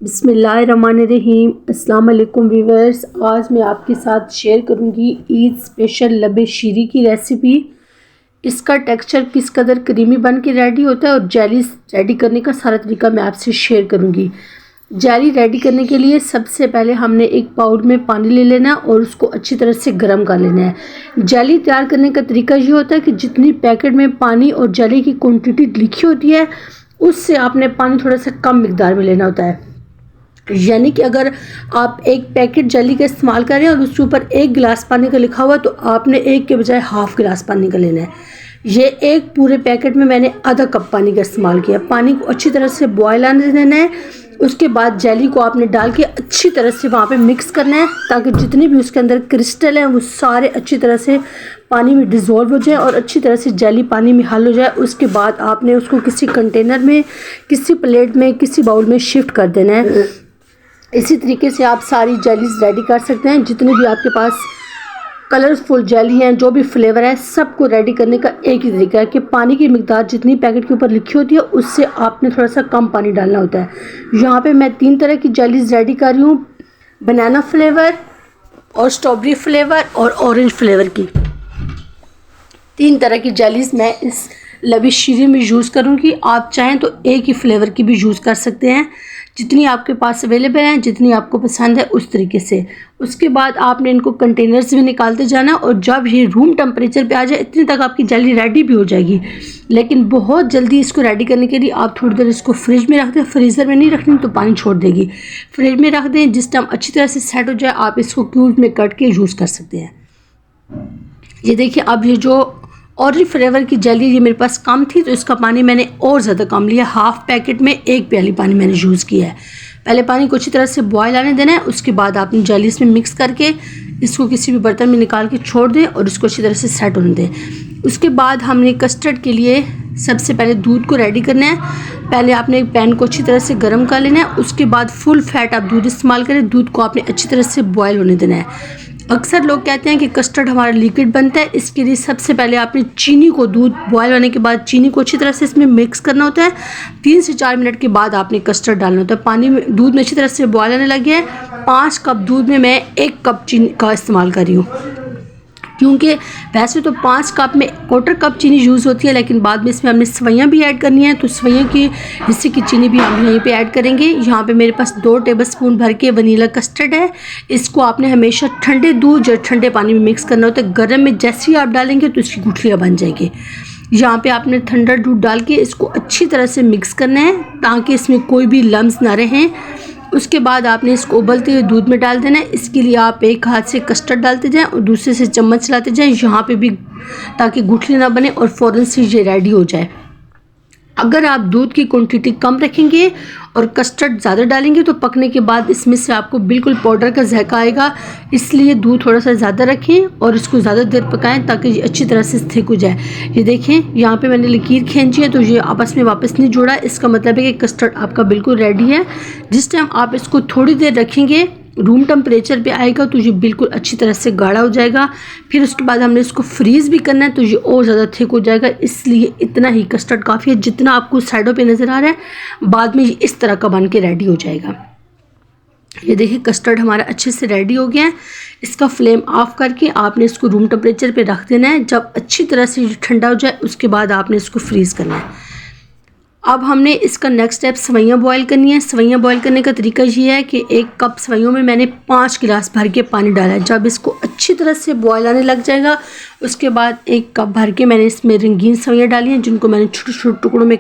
बिस्मिल्लाहिर्रहमानिर्रहीम। अस्सलाम वालेकुम व्यूअर्स। आज मैं आपके साथ शेयर करूंगी ईद स्पेशल लबे शीरी की रेसिपी। इसका टेक्सचर किस कदर क्रीमी बन के रेडी होता है और जेली रेडी करने का सारा तरीका मैं आपसे शेयर करूंगी। जेली रेडी करने के लिए सबसे पहले हमने एक बाउल में पानी ले लेना है और उसको अच्छी तरह से गर्म कर लेना है। जेली तैयार करने का तरीका ये होता है कि जितनी पैकेट में पानी और जेली की क्वांटिटी लिखी होती है उससे आपने पानी थोड़ा सा कम मिकदार में लेना होता है। यानी कि अगर आप एक पैकेट जेली का इस्तेमाल कर रहे हैं और उसके ऊपर 1 गिलास पानी का लिखा हुआ तो आपने 1 के बजाय हाफ गिलास पानी का लेना है। ये एक पूरे पैकेट में मैंने आधा कप पानी का इस्तेमाल किया। पानी को अच्छी तरह से बॉयल आने देना है। उसके बाद जेली को आपने डाल के अच्छी तरह से वहाँ पे मिक्स करना है ताकि जितने भी उसके अंदर क्रिस्टल हैं वो सारे अच्छी तरह से पानी में डिज़ोल्व हो जाए और अच्छी तरह से जेली पानी में हल हो जाए। उसके बाद आपने उसको किसी कंटेनर में, किसी प्लेट में, किसी बाउल में शिफ्ट कर देना है। इसी तरीके से आप सारी जेलीज रेडी कर सकते हैं। जितने भी आपके पास कलरफुल जेली हैं, जो भी फ्लेवर है, सबको रेडी करने का एक ही तरीका है कि पानी की मिकदार जितनी पैकेट के ऊपर लिखी होती है उससे आपने थोड़ा सा कम पानी डालना होता है। यहाँ पे मैं 3 तरह की जेलीज रेडी कर रही हूँ, बनाना फ्लेवर और स्ट्रॉबेरी फ्लेवर और ऑरेंज फ्लेवर की। 3 तरह की जेलीज मैं इस लबी शीरी में यूज़ करूँगी। आप चाहें तो एक ही फ्लेवर की भी यूज़ कर सकते हैं, जितनी आपके पास अवेलेबल हैं, जितनी आपको पसंद है उस तरीके से। उसके बाद आपने इनको कंटेनर्स में निकालते जाना और जब ये रूम टेम्परेचर पे आ जाए इतने तक आपकी जेली रेडी भी हो जाएगी। लेकिन बहुत जल्दी इसको रेडी करने के लिए आप थोड़ी देर इसको फ्रिज में रख दें। फ्रीज़र में नहीं रखनी तो पानी छोड़ देगी। फ्रिज में रख दें, जिस टाइम अच्छी तरह से सेट हो जाए आप इसको क्यूब्स में कट के यूज़ कर सकते हैं। ये देखिए, अब ये जो ऑरेंज फ्लेवर की जेली ये मेरे पास कम थी तो इसका पानी मैंने और ज़्यादा कम लिया। हाफ पैकेट में 1 प्याली पानी मैंने यूज़ किया है। पहले पानी को अच्छी तरह से बॉयल आने देना है। उसके बाद आपने जेली इसमें मिक्स करके इसको किसी भी बर्तन में निकाल के छोड़ दें और इसको अच्छी तरह से सेट होने दें। उसके बाद हमने कस्टर्ड के लिए सबसे पहले दूध को रेडी करना है। पहले आपने एक पैन को अच्छी तरह से गर्म कर लेना है। उसके बाद फुल फैट आप दूध इस्तेमाल करें। दूध को आपने अच्छी तरह से बॉयल होने देना है। अक्सर लोग कहते हैं कि कस्टर्ड हमारा लिक्विड बनता है, इसके लिए सबसे पहले आपने चीनी को, दूध बॉयल होने के बाद चीनी को अच्छी तरह से इसमें मिक्स करना होता है। 3 से 4 मिनट के बाद आपने कस्टर्ड डालना होता है। पानी में दूध में अच्छी तरह से बॉयल आने लग गया है। 5 कप दूध में मैं 1 कप चीनी का इस्तेमाल कर रही हूँ, क्योंकि वैसे तो 5 कप में 1/4 कप चीनी यूज़ होती है, लेकिन बाद में इसमें हमने सवैयाँ भी ऐड करनी है तो सवैयाँ की हिस्से की चीनी भी हम यहीं पे ऐड करेंगे। यहाँ पे मेरे पास 2 टेबलस्पून भर के वनीला कस्टर्ड है। इसको आपने हमेशा ठंडे दूध या ठंडे पानी में मिक्स करना होता है। गर्म में जैसे ही आप डालेंगे तो इसकी गुठलियाँ बन जाएगी। यहाँ पे आपने ठंडा दूध डाल के इसको अच्छी तरह से मिक्स करना है ताकि इसमें कोई भी लम्स ना रहें। उसके बाद आपने इसको उबलते हुए दूध में डाल देना है। इसके लिए आप एक हाथ से कस्टर्ड डालते जाएं और दूसरे से चम्मच चलाते जाएं यहाँ पे भी, ताकि गुठली ना बने और फ़ौरन से ये रेडी हो जाए। अगर आप दूध की क्वांटिटी कम रखेंगे और कस्टर्ड ज़्यादा डालेंगे तो पकने के बाद इसमें से आपको बिल्कुल पाउडर का जायका आएगा। इसलिए दूध थोड़ा सा ज़्यादा रखें और इसको ज़्यादा देर पकाएं ताकि ये अच्छी तरह से थिक हो जाए। ये देखें, यहाँ पे मैंने लकीर खींची है तो ये आपस में वापस नहीं जुड़ा। इसका मतलब है कि कस्टर्ड आपका बिल्कुल रेडी है। जिस टाइम आप इसको थोड़ी देर रखेंगे, रूम टेम्परेचर पे आएगा तो ये बिल्कुल अच्छी तरह से गाढ़ा हो जाएगा। फिर उसके बाद हमने इसको फ्रीज़ भी करना है तो ये और ज़्यादा थिक हो जाएगा। इसलिए इतना ही कस्टर्ड काफ़ी है। जितना आपको साइडों पे नज़र आ रहा है बाद में ये इस तरह का बन के रेडी हो जाएगा। ये देखिए, कस्टर्ड हमारा अच्छे से रेडी हो गया है। इसका फ्लेम ऑफ करके आपने इसको रूम टेम्परेचर पर रख देना है। जब अच्छी तरह से ठंडा हो जाए उसके बाद आपने इसको फ्रीज़ करना है। अब हमने इसका नेक्स्ट स्टेप सवैयाँ बॉयल करनी है। सवैयाँ बॉयल करने का तरीका ये है कि 1 कप सवैयों में मैंने 5 गिलास भर के पानी डाला है। जब इसको अच्छी तरह से बॉयल आने लग जाएगा उसके बाद 1 कप भर के मैंने इसमें रंगीन सवैयाँ डाली हैं, जिनको मैंने छोटे छोटे टुकड़ों में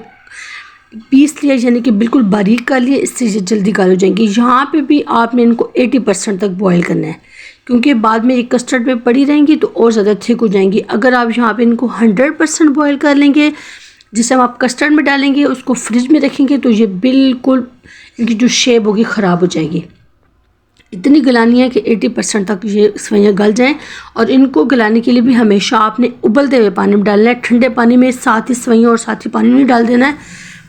पीस लिया, यानी कि बिल्कुल बारीक कर लिया। इससे ये जल्दी गाढ़ हो जाएंगी। यहाँ पे भी आपने इनको 80% तक बॉयल करना है, क्योंकि बाद में ये कस्टर्ड में पड़ी रहेंगी तो और ज़्यादा थिक हो जाएंगी। अगर आप यहाँ पे इनको 100% बॉयल कर लेंगे, जिस टाइम आप कस्टर्ड में डालेंगे उसको फ्रिज में रखेंगे तो ये बिल्कुल इनकी जो शेप होगी ख़राब हो जाएगी। इतनी गलानी है कि 80% तक ये सवैयाँ गल जाएं। और इनको गलाने के लिए भी हमेशा आपने उबलते हुए पानी में डालना है। ठंडे पानी में साथ ही सवैयाँ और साथ ही पानी नहीं डाल देना है,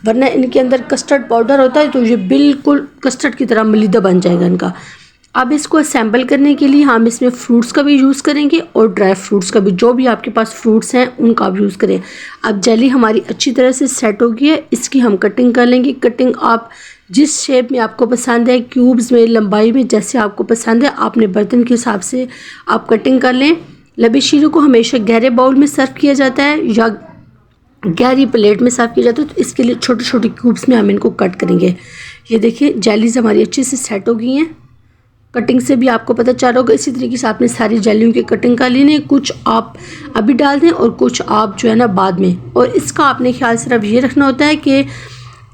वरना इनके अंदर कस्टर्ड पाउडर होता है तो ये बिल्कुल कस्टर्ड की तरह मलीदा बन जाएगा इनका। अब इसको असेंबल करने के लिए हम इसमें फ्रूट्स का भी यूज़ करेंगे और ड्राई फ्रूट्स का भी। जो भी आपके पास फ्रूट्स हैं उनका आप यूज़ करें। अब जेली हमारी अच्छी तरह से सेट हो गई है। इसकी हम कटिंग कर लेंगे। कटिंग आप जिस शेप में आपको पसंद है, क्यूब्स में, लंबाई में, जैसे आपको पसंद है आपने बर्तन के हिसाब से आप कटिंग कर लें। लबे शीरी को हमेशा गहरे बाउल में सर्व किया जाता है या गहरी प्लेट में सर्व किया जाता है, तो इसके लिए छोटे छोटे क्यूब्स में हम इनको कट करेंगे। ये देखिए जेलीज हमारी अच्छे से सेट हो गई हैं, कटिंग से भी आपको पता चल रहा होगा। इसी तरीके से आपने सारी जेलियों की कटिंग कर लेनी है, कुछ आप अभी डाल दें और कुछ आप जो है ना बाद में। और इसका आपने ख्याल सिर्फ ये रखना होता है कि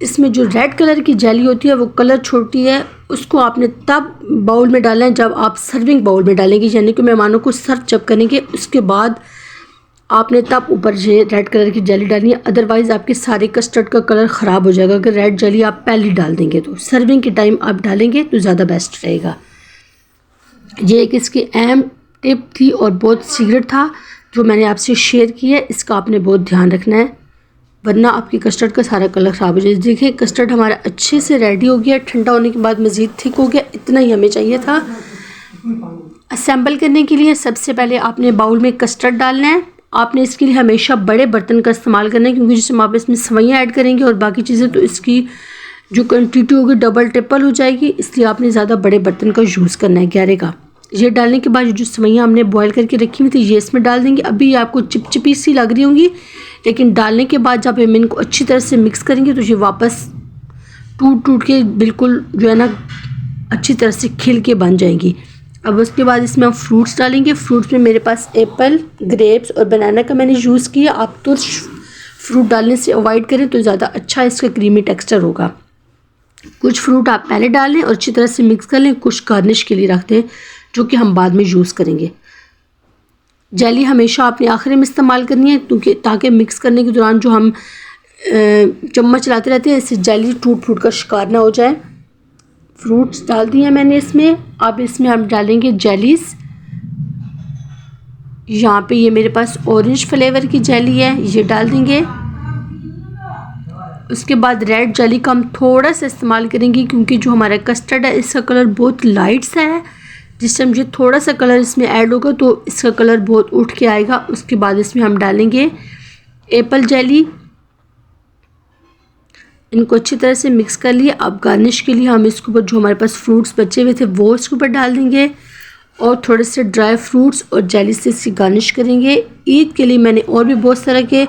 इसमें जो रेड कलर की जेली होती है वो कलर छोड़ती है, उसको आपने तब बाउल में डालना है जब आप सर्विंग बाउल में डालेंगे, यानी कि मेहमानों को सर्व जब करेंगे उसके बाद आपने तब ऊपर ये रेड कलर की जेली डालनी है। अदरवाइज़ आपके सारे कस्टर्ड का कलर ख़राब हो जाएगा अगर रेड जेली आप पहले डाल देंगे। तो सर्विंग के टाइम आप डालेंगे तो ज़्यादा बेस्ट रहेगा। ये एक इसकी अहम टिप थी और बहुत सीक्रेट था जो मैंने आपसे शेयर किया है, इसका आपने बहुत ध्यान रखना है वरना आपकी कस्टर्ड का सारा कलर ख़राब हो जाए। देखिए कस्टर्ड हमारा अच्छे से रेडी हो गया, ठंडा होने के बाद मज़ीद थिक हो गया, इतना ही हमें चाहिए था। असेंबल करने के लिए सबसे पहले आपने बाउल में कस्टर्ड डालना है। आपने इसके लिए हमेशा बड़े बर्तन का इस्तेमाल करना है क्योंकि जिसमें आप इसमें सवैयाँ ऐड करेंगे और बाकी चीज़ें तो इसकी जो क्वान्टिटी होगी डबल ट्रिपल हो जाएगी, इसलिए आपने ज़्यादा बड़े बर्तन का यूज़ करना है गहरे का। ये डालने के बाद जो सवैयाँ हमने बॉयल करके रखी हुई थी ये इसमें डाल देंगे। अभी ये आपको चिपचिपी सी लग रही होंगी, लेकिन डालने के बाद जब हम इनको अच्छी तरह से मिक्स करेंगे तो ये वापस टूट टूट के बिल्कुल जो है ना अच्छी तरह से खिल के बन जाएंगी। अब उसके बाद इसमें हम फ्रूट्स डालेंगे। फ्रूट्स में मेरे पास एप्पल, ग्रेप्स और बनाना का मैंने यूज़ किया। आप तो फ्रूट डालने से अवॉइड करें तो ज़्यादा अच्छा इसका क्रीमी टेक्सचर होगा। कुछ फ्रूट आप पहले डाल लें और अच्छी तरह से मिक्स कर लें, कुछ गार्निश के लिए रख दें जो कि हम बाद में यूज़ करेंगे। जेली हमेशा आपने आखिरी में इस्तेमाल करनी है क्योंकि ताकि मिक्स करने के दौरान जो हम चम्मच चलाते रहते हैं इससे जेली टूट फूट का शिकार ना हो जाए। फ्रूट्स डाल दिए मैंने इसमें। अब इसमें हम डालेंगे जेलीज़। यहाँ पे ये मेरे पास ऑरेंज फ्लेवर की जेली है, ये डाल देंगे। उसके बाद रेड जेली का हम थोड़ा सा इस्तेमाल करेंगे क्योंकि जो हमारा कस्टर्ड है इसका कलर बहुत लाइट सा है। जिस टाइम ये थोड़ा सा कलर इसमें ऐड होगा तो इसका कलर बहुत उठ के आएगा। उसके बाद इसमें हम डालेंगे एप्पल जेली। इनको अच्छी तरह से मिक्स कर लिया। अब गार्निश के लिए हम इसके ऊपर जो हमारे पास फ्रूट्स बचे हुए थे वो इसके ऊपर डाल देंगे और थोड़े से ड्राई फ्रूट्स और जेली से इसकी गार्निश करेंगे। ईद के लिए मैंने और भी बहुत तरह के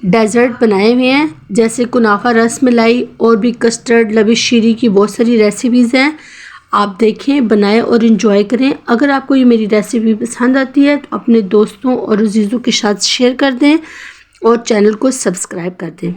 डेजर्ट बनाए हुए हैं जैसे कुनाफा, रसमलाई और भी कस्टर्ड, लबे शीरी की बहुत सारी रेसिपीज़ हैं। आप देखें, बनाएं और इन्जॉय करें। अगर आपको ये मेरी रेसिपी पसंद आती है तो अपने दोस्तों और अजीज़ों के साथ शेयर कर दें और चैनल को सब्सक्राइब कर दें।